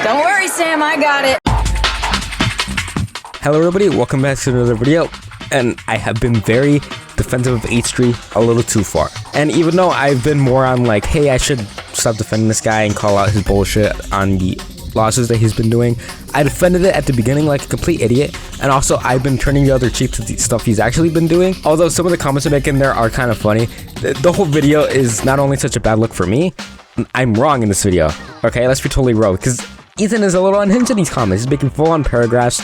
Don't worry, Sam, I got it. Hello everybody, welcome back to another video. And I have been very defensive of H3 a little too far. And even though I've been more on like, hey, I should stop defending this guy and call out his bullshit on the losses that he's been doing, I defended it at the beginning like a complete idiot. And also I've been turning the other cheek to the stuff he's actually been doing. Although some of the comments I make in there are kind of funny. The whole video is not only such a bad look for me, I'm wrong in this video. Okay, let's be totally real, because Ethan is a little unhinged in these comments. He's making full-on paragraphs.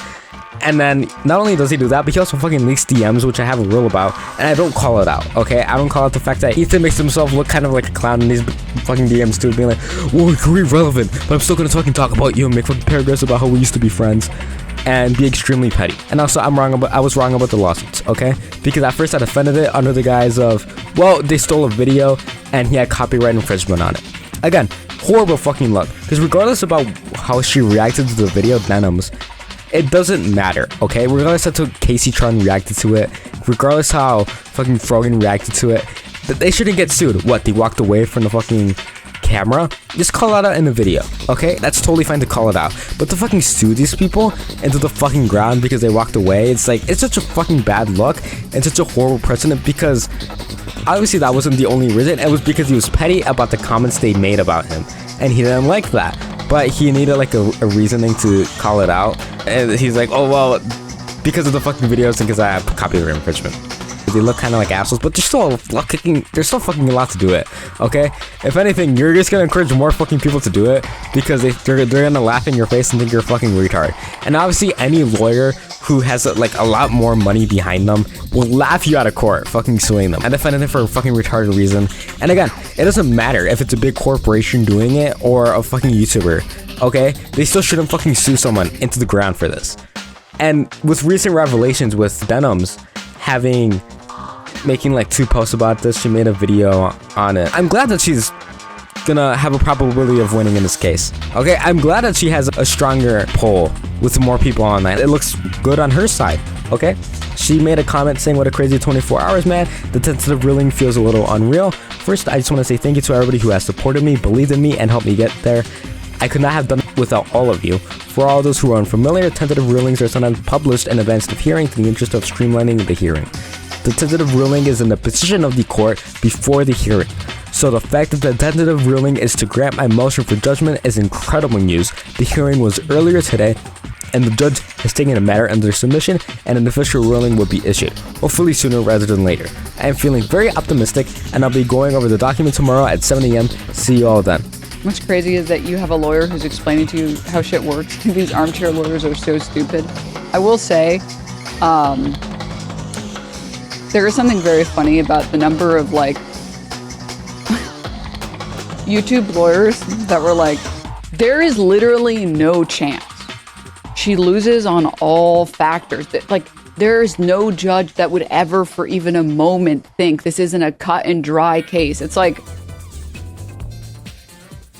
And then, not only does he do that, but he also fucking leaks DMs, which I have a rule about, and I don't call it out, okay? I don't call out the fact that Ethan makes himself look kind of like a clown in these fucking DMs too, being like, whoa, you're irrelevant, but I'm still gonna fucking talk about you and make fucking paragraphs about how we used to be friends, and be extremely petty. And also, I was wrong about the lawsuits, okay? Because at first I defended it under the guise of, well, they stole a video, and he had copyright infringement on it. Again, horrible fucking luck, because regardless about how she reacted to the video, Denims, it doesn't matter, okay? Regardless how Casey Tron reacted to it, regardless how fucking Frogan reacted to it, they shouldn't get sued. What, they walked away from the fucking camera? Just call it out in the video, okay? That's totally fine to call it out. But to fucking sue these people into the fucking ground because they walked away, it's like, it's such a fucking bad look and such a horrible precedent, because obviously that wasn't the only reason. It was because he was petty about the comments they made about him, and he didn't like that. But he needed like a reasoning to call it out, and he's like, oh well, because of the fucking videos and because I have copyright infringement. They look kind of like assholes, but they're still fucking allowed to do it, okay? If anything, you're just gonna encourage more fucking people to do it, because they're gonna laugh in your face and think you're a fucking retard. And obviously any lawyer who has like a lot more money behind them will laugh you out of court fucking suing them. I defended it for a fucking retarded reason. And again, it doesn't matter if it's a big corporation doing it or a fucking YouTuber, okay? They still shouldn't fucking sue someone into the ground for this. And with recent revelations with Denims making like 2 posts about this, she made a video on it. I'm glad that she's gonna have a probability of winning in this case, okay? I'm glad that she has a stronger poll with more people online. It looks good on her side, okay? She made a comment saying, what a crazy 24 hours, man. The tentative ruling feels a little unreal. First, I just want to say thank you to everybody who has supported me, believed in me, and helped me get there. I could not have done it without all of you. For all those who are unfamiliar, tentative rulings are sometimes published in advance of hearing in the interest of streamlining the hearing. The tentative ruling is in the position of the court before the hearing. So the fact that the tentative ruling is to grant my motion for judgment is incredible news. The hearing was earlier today, and the judge has taken a matter under submission, and an official ruling will be issued, hopefully sooner rather than later. I am feeling very optimistic, and I'll be going over the document tomorrow at 7 a.m. See you all then. What's crazy is that you have a lawyer who's explaining to you how shit works. These armchair lawyers are so stupid. I will say, there is something very funny about the number of like YouTube lawyers that were like, there is literally no chance she loses on all factors. That like, there is no judge that would ever for even a moment think this isn't a cut and dry case. It's like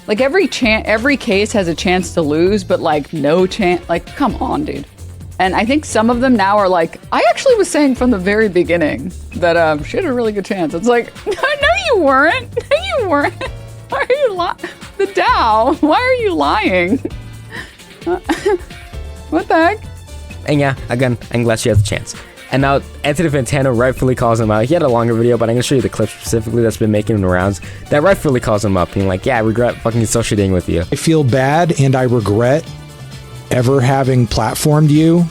every case has a chance to lose, but like no chance. Like, come on, dude. And I think some of them now are like, I actually was saying from the very beginning that she had a really good chance. It's like, no, you weren't. No, you weren't. Why are you lying? The Dow, why are you lying? What the heck? And yeah, again, I'm glad she has a chance. And now Anthony Fantano rightfully calls him out. He had a longer video, but I'm going to show you the clip specifically that's been making the rounds that rightfully calls him up, being like, yeah, I regret fucking associating with you. I feel bad and I regret ever having platformed you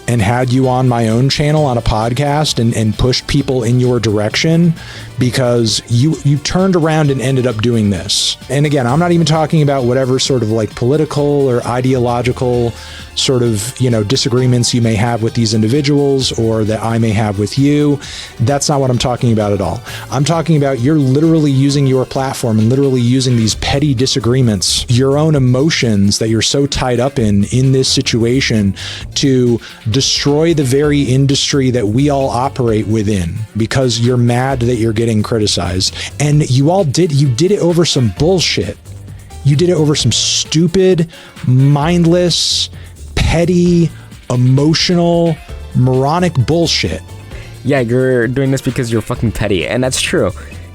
and had you on my own channel on a podcast and pushed people in your direction, because you turned around and ended up doing this. And again, I'm not even talking about whatever sort of like political or ideological sort of, disagreements you may have with these individuals or that I may have with you. That's not what I'm talking about at all. I'm talking about you're literally using your platform and literally using these petty disagreements, your own emotions that you're so tied up in this situation, to destroy the very industry that we all operate within, because you're mad that you're getting criticized. And you did it over some bullshit. You did it over some stupid, mindless, petty, emotional, moronic bullshit. Yeah, you're doing this because you're fucking petty, and that's true.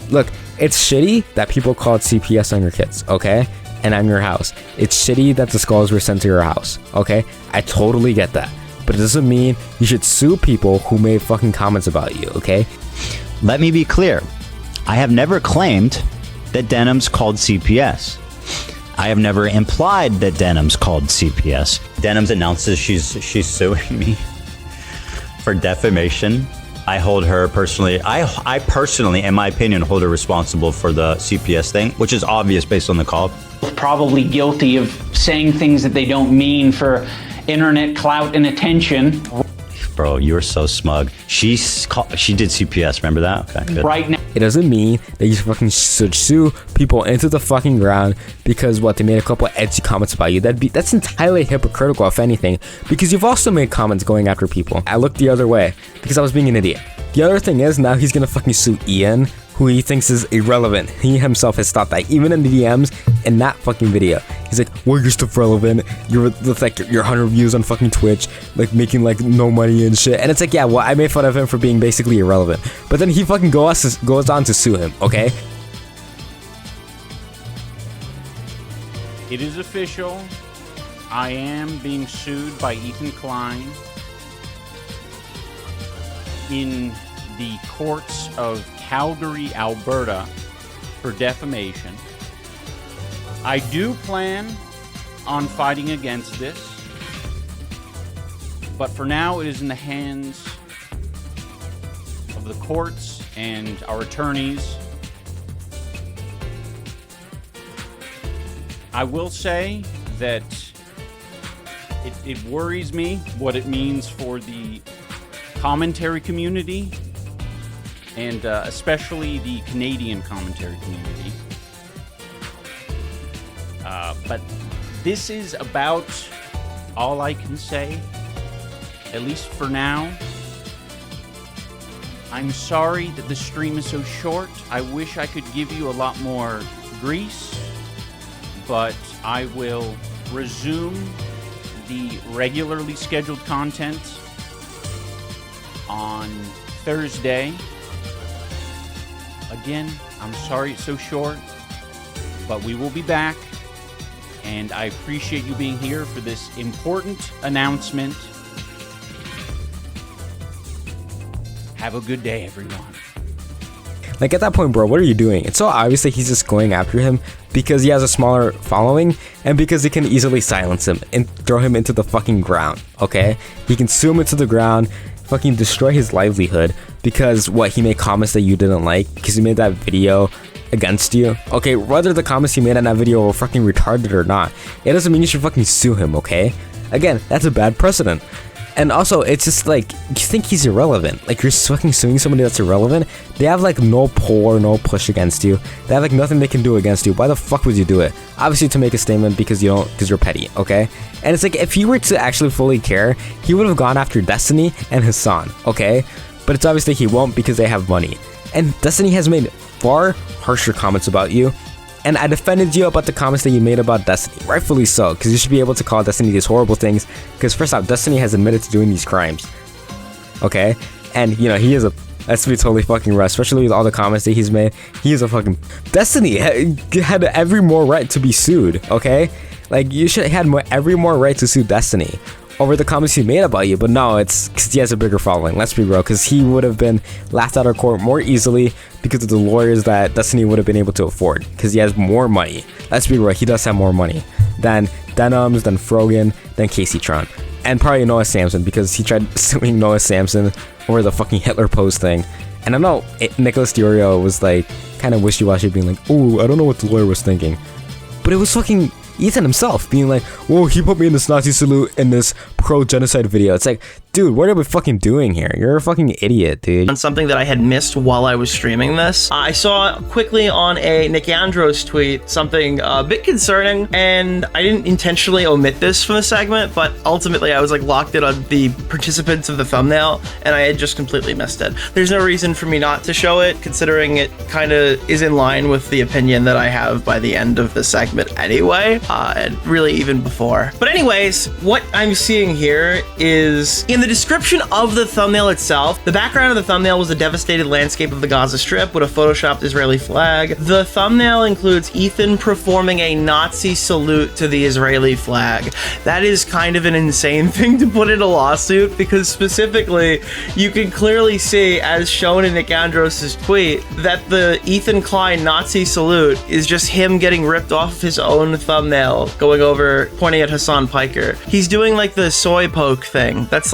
Look, it's shitty that people called CPS on your kids, okay? and I'm your house. It's shitty that the skulls were sent to your house, okay? I totally get that. But it doesn't mean you should sue people who made fucking comments about you, okay? Let me be clear. I have never claimed that Denim's called CPS. I have never implied that Denim's called CPS. Denim's announces she's suing me for defamation. I hold her personally, I personally, in my opinion, hold her responsible for the CPS thing, which is obvious based on the call. Probably guilty of saying things that they don't mean for internet clout and attention. Bro, you're so smug. She did CPS, remember that? Okay, good. Right now. It doesn't mean that you fucking should sue people into the fucking ground because they made a couple edgy comments about you. That's entirely hypocritical, if anything, because you've also made comments going after people. I looked the other way because I was being an idiot. The other thing is, now he's gonna fucking sue Ian, who he thinks is irrelevant. He himself has thought that, even in the DMs in that fucking video. He's like, well, you're stuff relevant. You're like your 100 views on fucking Twitch, like making like no money and shit. And it's like, yeah, well, I made fun of him for being basically irrelevant. But then he fucking goes on to sue him, okay? It is official. I am being sued by Ethan Klein in the courts of Calgary, Alberta, for defamation. I do plan on fighting against this, but for now it is in the hands of the courts and our attorneys. I will say that it worries me what it means for the commentary community, and especially the Canadian commentary community. But this is about all I can say, at least for now. I'm sorry that the stream is so short. I wish I could give you a lot more grease, but I will resume the regularly scheduled content on Thursday. Again, I'm sorry it's so short, but we will be back, and I appreciate you being here for this important announcement. Have a good day, everyone. Like, at that point, bro, what are you doing? It's so obvious that he's just going after him because he has a smaller following and because he can easily silence him and throw him into the fucking ground, okay? He can sue him into the ground, fucking destroy his livelihood because he made comments that you didn't like because he made that video against you. Okay, whether the comments he made on that video were fucking retarded or not, it doesn't mean you should fucking sue him, okay? Again, that's a bad precedent. And also, it's just like, you think he's irrelevant. Like, you're fucking suing somebody that's irrelevant. They have like no pull or no push against you. They have like nothing they can do against you. Why the fuck would you do it? Obviously to make a statement because you're petty, okay? And it's like, if he were to actually fully care, he would have gone after Destiny and Hassan, okay? But it's obviously he won't because they have money. And Destiny has made far harsher comments about you. And I defended you about the comments that you made about Destiny. Rightfully so, because you should be able to call Destiny these horrible things. Because first off, Destiny has admitted to doing these crimes. Okay? And, you know, he is a... Let's be totally fucking right, especially with all the comments that he's made. He is a fucking... Destiny had every more right to be sued, okay? Like, you should have had every more right to sue Destiny over the comments he made about you, but no, it's because he has a bigger following. Let's be real, because he would have been laughed out of court more easily because of the lawyers that Destiny would have been able to afford, because he has more money. Let's be real, he does have more money than Denims, than Frogan, than Casey Tron, and probably Noah Samson, because he tried suing Noah Samson over the fucking Hitler pose thing. And I know Nicholas Diorio was like kind of wishy-washy, being like, oh, I don't know what the lawyer was thinking, but it was fucking Ethan himself being like, whoa, he put me in this Nazi salute in this pro-genocide video. It's like, dude, what are we fucking doing here? You're a fucking idiot, dude. On something that I had missed while I was streaming this, I saw quickly on a Nick Andros tweet something a bit concerning, and I didn't intentionally omit this from the segment, but ultimately I was like locked in on the participants of the thumbnail, and I had just completely missed it. There's no reason for me not to show it, considering it kind of is in line with the opinion that I have by the end of the segment anyway, and really even before. But anyways, what I'm seeing here is in the the description of the thumbnail itself, the background of the thumbnail was a devastated landscape of the Gaza Strip with a photoshopped Israeli flag. The thumbnail includes Ethan performing a Nazi salute to the Israeli flag. That is kind of an insane thing to put in a lawsuit, because specifically, you can clearly see, as shown in Nick Andros' tweet, that the Ethan Klein Nazi salute is just him getting ripped off of his own thumbnail, going over, pointing at Hassan Piker. He's doing like the soy poke thing. That's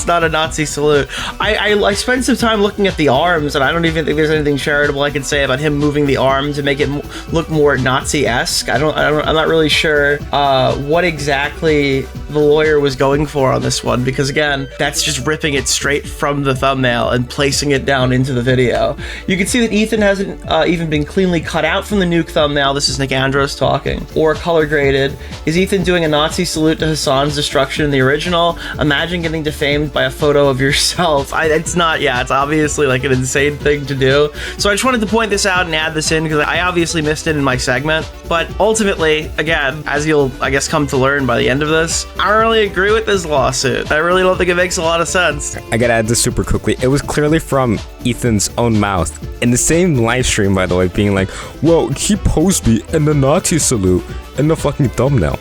not a Nazi salute. I spent some time looking at the arms, and I don't even think there's anything charitable I can say about him moving the arm to make it look more Nazi-esque. I'm not really sure what exactly the lawyer was going for on this one, because again, that's just ripping it straight from the thumbnail and placing it down into the video. You can see that Ethan hasn't even been cleanly cut out from the nuke thumbnail. This is Nick Andros talking. Or color graded. Is Ethan doing a Nazi salute to Hassan's destruction in the original? Imagine getting defamed by a photo of yourself. It's obviously like an insane thing to do. So I just wanted to point this out and add this in, because I obviously missed it in my segment. But ultimately, again, as you'll, I guess, come to learn by the end of this, I don't really agree with this lawsuit. I really don't think it makes a lot of sense. I gotta add this super quickly. It was clearly from Ethan's own mouth. In the same live stream, by the way, being like, well, he posed me in the Nazi salute in the fucking thumbnail.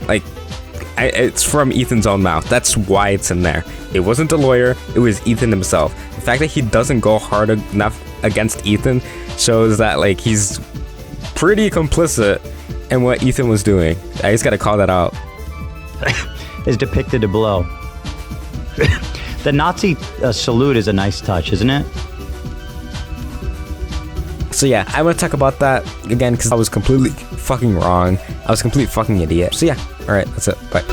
Like, it's from Ethan's own mouth. That's why it's in there. It wasn't the lawyer, it was Ethan himself. The fact that he doesn't go hard enough against Ethan shows that, like, he's pretty complicit in what Ethan was doing. I just gotta call that out. Is depicted below. The Nazi salute is a nice touch, isn't it? So yeah, I'm gonna talk about that again because I was completely fucking wrong. I was a complete fucking idiot. So yeah, alright, that's it. Bye.